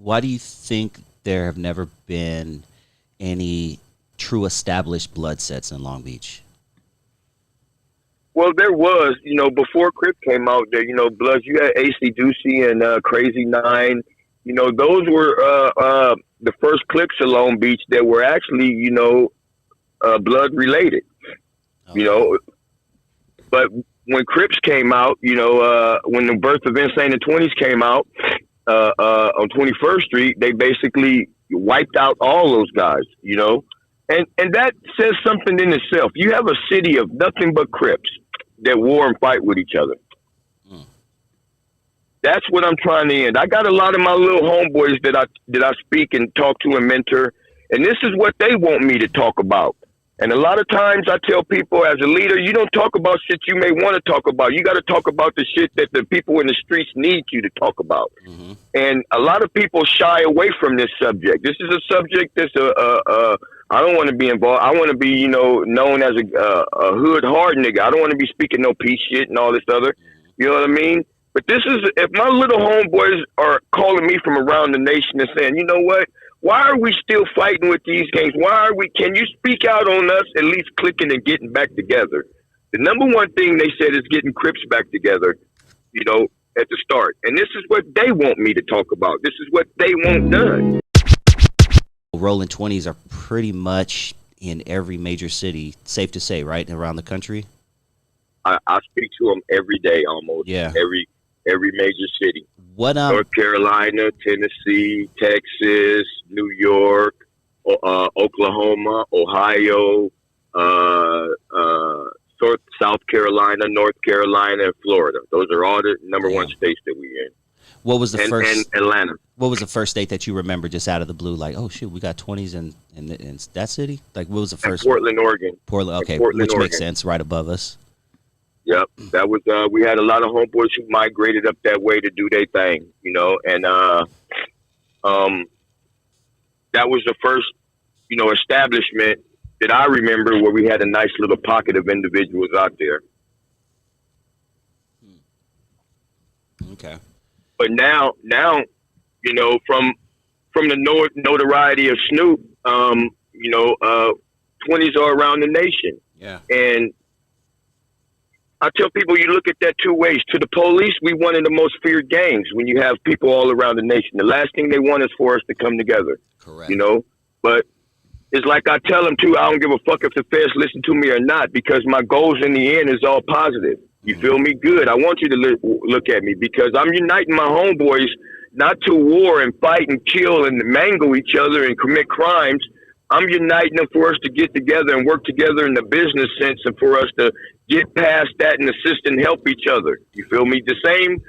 why do you think there have never been any true established blood sets in Long Beach? Well, there was, before CRIPS came out, there, Bloods. You had ACEY, DUCEY, and Crazy Nine. Those were the first cliques of Long Beach that were actually, blood related. But when CRIPS came out, when the Birth of Insane in 20s came out on 21st Street, they basically wiped out all those guys, and that says something in itself. You have a city of nothing but Crips that war and fight with each other. That's what I'm trying to end. I got a lot of my little homeboys that I speak and talk to and mentor, and this is what they want me to talk about. And a lot of times I tell people, as a leader, you don't talk about shit you may want to talk about. You got to talk about the shit that the people in the streets need you to talk about. Mm-hmm. And a lot of people shy away from this subject. This is a subject that's I don't want to be involved. I want to be, known as a hood hard nigga. I don't want to be speaking no peace shit and all this other. You know what I mean? But this is, if my little homeboys are calling me from around the nation and saying, you know what? Why are we still fighting with these gangs? Can you speak out on us at least clicking and getting back together? The number one thing they said is getting Crips back together, at the start. And this is what they want me to talk about. This is what they want done. Rolling 20s are pretty much in every major city, safe to say, right, around the country? I speak to them every day almost. Yeah. Every major city. What North Carolina, Tennessee, Texas, New York, Oklahoma, Ohio, South Carolina, North Carolina, and Florida. Those are all the number one states that we're in. What was the first? And Atlanta. What was the first state that you remember just out of the blue? Like, oh shit, we got 20s in that city. Like, what was the first? Portland, Oregon. Portland, okay, Portland, which Oregon. makes sense, right above us. Yep, that was. We had a lot of homeboys who migrated up that way to do their thing, and that was the first, establishment that I remember where we had a nice little pocket of individuals out there. Okay. But now, from the notoriety of Snoop, 20s are around the nation. Yeah. And I tell people, you look at that two ways. To the police, we one of the most feared gangs when you have people all around the nation. The last thing they want is for us to come together. Correct. But it's like I tell them, too, I don't give a fuck if the feds listen to me or not, because my goals in the end is all positive. You feel me? Good. I want you to look at me, because I'm uniting my homeboys not to war and fight and kill and mangle each other and commit crimes. I'm uniting them for us to get together and work together in the business sense, and for us to get past that and assist and help each other. You feel me? The same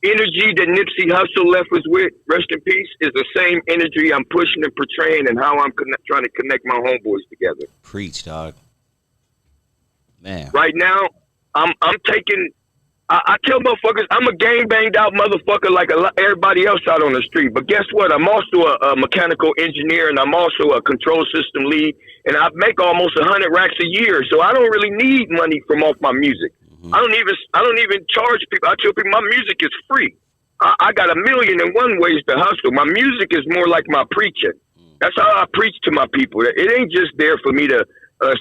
energy that Nipsey Hussle left us with, rest in peace, is the same energy I'm pushing and portraying, and how I'm trying to connect my homeboys together. Preach, dog. Man. Right now, I'm taking. I tell motherfuckers, I'm a gang banged out motherfucker like everybody else out on the street. But guess what? I'm also a mechanical engineer, and I'm also a control system lead, and I make almost 100 racks a year. So I don't really need money from off my music. Mm-hmm. I don't even charge people. I tell people my music is free. I got 1,000,001 ways to hustle. My music is more like my preaching. That's how I preach to my people. It ain't just there for me to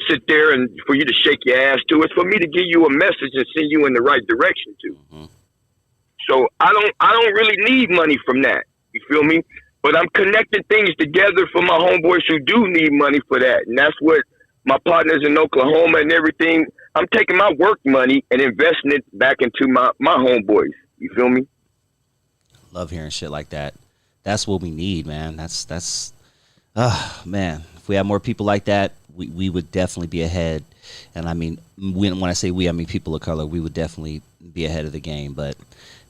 sit there and for you to shake your ass to. It's for me to give you a message and send you in the right direction to. Mm-hmm. So I don't really need money from that. You feel me? But I'm connecting things together for my homeboys who do need money for that. And that's what my partners in Oklahoma and everything, I'm taking my work money and investing it back into my homeboys. You feel me? Love hearing shit like that. That's what we need, man. That's man, if we had more people like that, we would definitely be ahead. And I mean, when I say we, I mean people of color. We would definitely be ahead of the game. But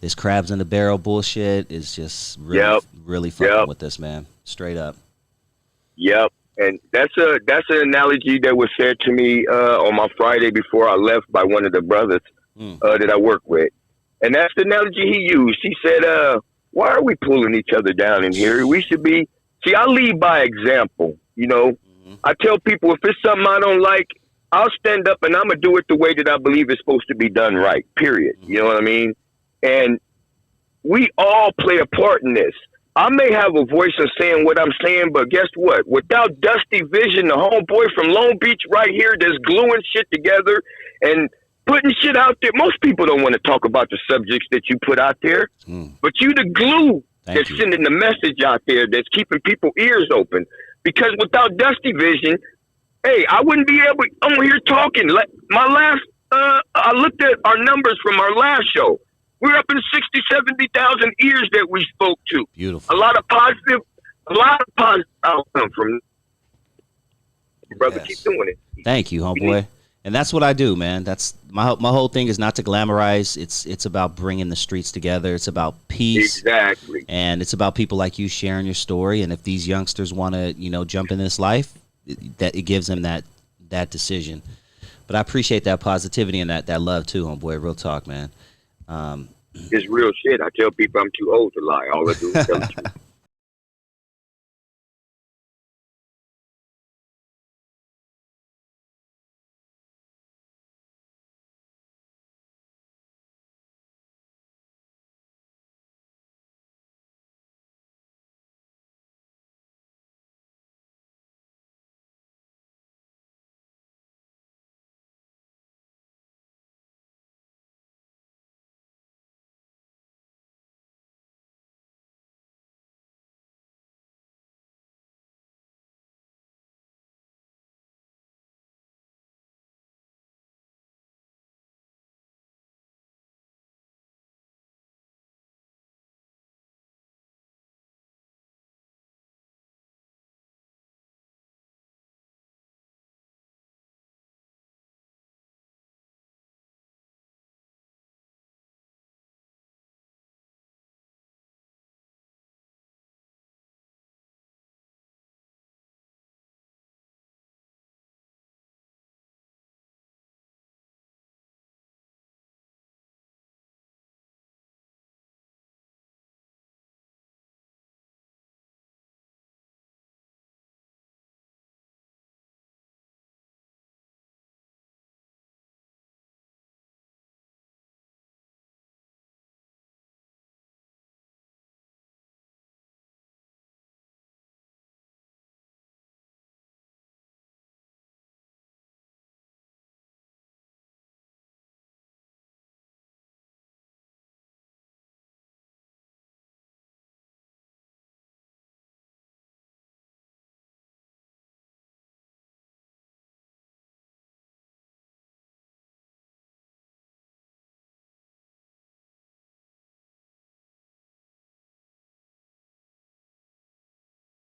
this crabs in the barrel bullshit is just really fucking with us, man. Straight up. Yep. And that's an analogy that was said to me on my Friday before I left by one of the brothers that I work with. And that's the analogy he used. He said, why are we pulling each other down in here? We should be. See, I lead by example, I tell people if it's something I don't like, I'll stand up and I'm going to do it the way that I believe it's supposed to be done right, period. You know what I mean? And we all play a part in this. I may have a voice in saying what I'm saying, but guess what? Without Dusty Vision, the homeboy from Long Beach right here that's gluing shit together and putting shit out there. Most people don't want to talk about the subjects that you put out there, but you the glue that's sending the message out there that's keeping people's ears open. Because without Dusty Vision, hey, I wouldn't be able. I'm here talking. My last, I looked at our numbers from our last show. We're up in 60, 70,000 ears that we spoke to. Beautiful. A lot of positive outcome from brother. Keep doing it. Thank you, homeboy. And that's what I do, man. That's my whole thing is not to glamorize. It's about bringing the streets together. It's about peace. Exactly. And it's about people like you sharing your story. And if these youngsters want to, jump in this life, that it gives them that decision. But I appreciate that positivity and that love too, homeboy. Real talk, man. It's real shit. I tell people I'm too old to lie. All I do is tell the truth.